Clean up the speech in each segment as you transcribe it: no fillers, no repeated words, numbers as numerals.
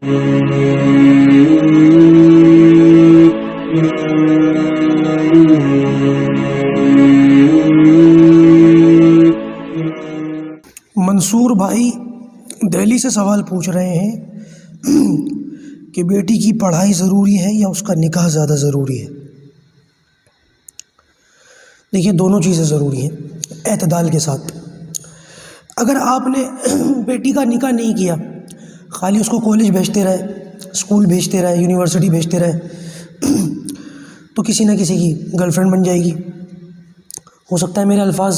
منصور بھائی دہلی سے سوال پوچھ رہے ہیں کہ بیٹی کی پڑھائی ضروری ہے یا اس کا نکاح زیادہ ضروری ہے؟ دیکھیے، دونوں چیزیں ضروری ہیں اعتدال کے ساتھ۔ اگر آپ نے بیٹی کا نکاح نہیں کیا، خالی اس کو کالج بھیجتے رہے، اسکول بھیجتے رہے، یونیورسٹی بھیجتے رہے، تو کسی نہ کسی کی گرل فرینڈ بن جائے گی۔ ہو سکتا ہے میرے الفاظ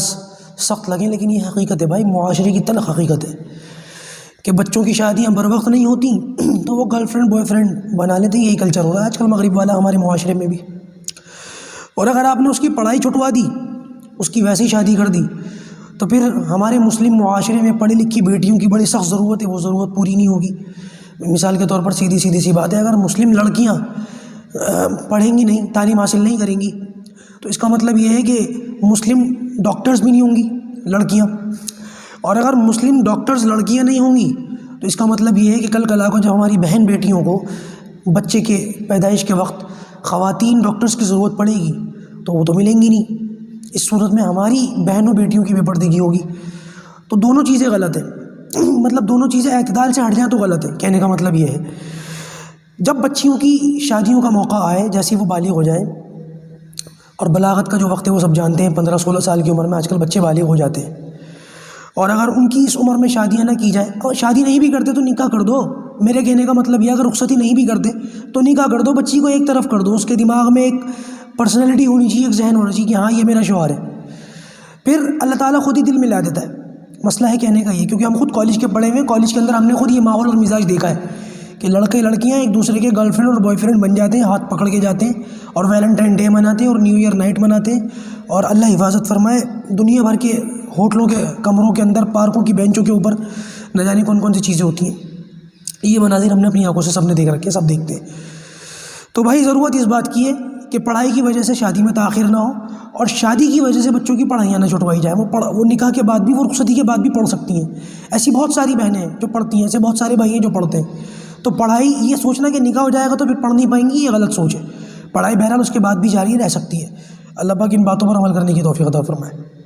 سخت لگیں، لیکن یہ حقیقت ہے بھائی، معاشرے کی تلخ حقیقت ہے کہ بچوں کی شادیاں بر وقت نہیں ہوتی تو وہ گرل فرینڈ بوائے فرینڈ بنا لیتے ہیں۔ یہی کلچر ہو رہا ہے آج کل مغرب والا ہمارے معاشرے میں بھی۔ اور اگر آپ نے اس کی پڑھائی چھٹوا دی، اس کی ویسی شادی کر دی، تو پھر ہمارے مسلم معاشرے میں پڑھی لکھی بیٹیوں کی بڑی سخت ضرورت ہے، وہ ضرورت پوری نہیں ہوگی۔ مثال کے طور پر سیدھی سی بات ہے، اگر مسلم لڑکیاں پڑھیں گی نہیں، تعلیم حاصل نہیں کریں گی، تو اس کا مطلب یہ ہے کہ مسلم ڈاکٹرز بھی نہیں ہوں گی لڑکیاں، اور اگر مسلم ڈاکٹرز لڑکیاں نہیں ہوں گی تو اس کا مطلب یہ ہے کہ کل کل کو جب ہماری بہن بیٹیوں کو بچے کے پیدائش کے وقت خواتین ڈاکٹرز کی ضرورت پڑے گی تو وہ تو ملیں گی نہیں۔ اس صورت میں ہماری بہنوں بیٹیوں کی بے پردگی ہوگی۔ تو دونوں چیزیں غلط ہیں، مطلب دونوں چیزیں اعتدال سے ہٹ جائیں تو غلط ہے۔ کہنے کا مطلب یہ ہے، جب بچیوں کی شادیوں کا موقع آئے، جیسے وہ بالغ ہو جائیں، اور بلاغت کا جو وقت ہے وہ سب جانتے ہیں، 15-16 سال کی عمر میں آج کل بچے بالغ ہو جاتے ہیں، اور اگر ان کی اس عمر میں شادیاں نہ کی جائیں، اور شادی نہیں بھی کرتے تو نکاح کر دو۔ میرے کہنے کا مطلب یہ، اگر رخصتی نہیں بھی کرتے تو نکاح کر دو، بچی کو ایک طرف کر دو، اس کے دماغ میں ایک پرسنالٹی ہونی چاہیے، ایک ذہن ہونا چاہیے کہ ہاں یہ میرا شوہر ہے۔ پھر اللہ تعالیٰ خود ہی دل میں لا دیتا ہے۔ مسئلہ ہے کہنے کا یہ، کیونکہ ہم خود کالج کے پڑھے ہوئے ہیں، کالج کے اندر ہم نے خود یہ ماحول اور مزاج دیکھا ہے کہ لڑکے لڑکیاں ایک دوسرے کے گرل فرینڈ اور بوائے فرینڈ بن جاتے ہیں، ہاتھ پکڑ کے جاتے ہیں، اور ویلنٹائن ڈے مناتے ہیں اور نیو ایئر نائٹ مناتے ہیں، اور اللہ حفاظت فرمائے دنیا بھر کے ہوٹلوں کے کمروں کے اندر، پارکوں کی بینچوں کے اوپر نہ جانے کون کون سی چیزیں ہوتی ہیں۔ یہ مناظر ہم نے اپنی آنکھوں سے سب نے دیکھ رکھے، سب دیکھتے ہیں۔ تو بھائی ضرورت اس بات کی ہے کہ پڑھائی کی وجہ سے شادی میں تاخیر نہ ہو، اور شادی کی وجہ سے بچوں کی پڑھائیاں نہ چھٹوائی جائیں۔ وہ نکاح کے بعد بھی، وہ رخصتی کے بعد بھی پڑھ سکتی ہیں۔ ایسی بہت ساری بہنیں ہیں جو پڑھتی ہیں، ایسے بہت سارے بھائی ہیں جو پڑھتے ہیں۔ تو پڑھائی، یہ سوچنا کہ نکاح ہو جائے گا تو پھر پڑھ نہیں پائیں گی، یہ غلط سوچ ہے۔ پڑھائی بہرحال اس کے بعد بھی جاری رہ سکتی ہے۔ اللہ پاک ان باتوں پر عمل کرنے کی توفیق عطا فرمائے۔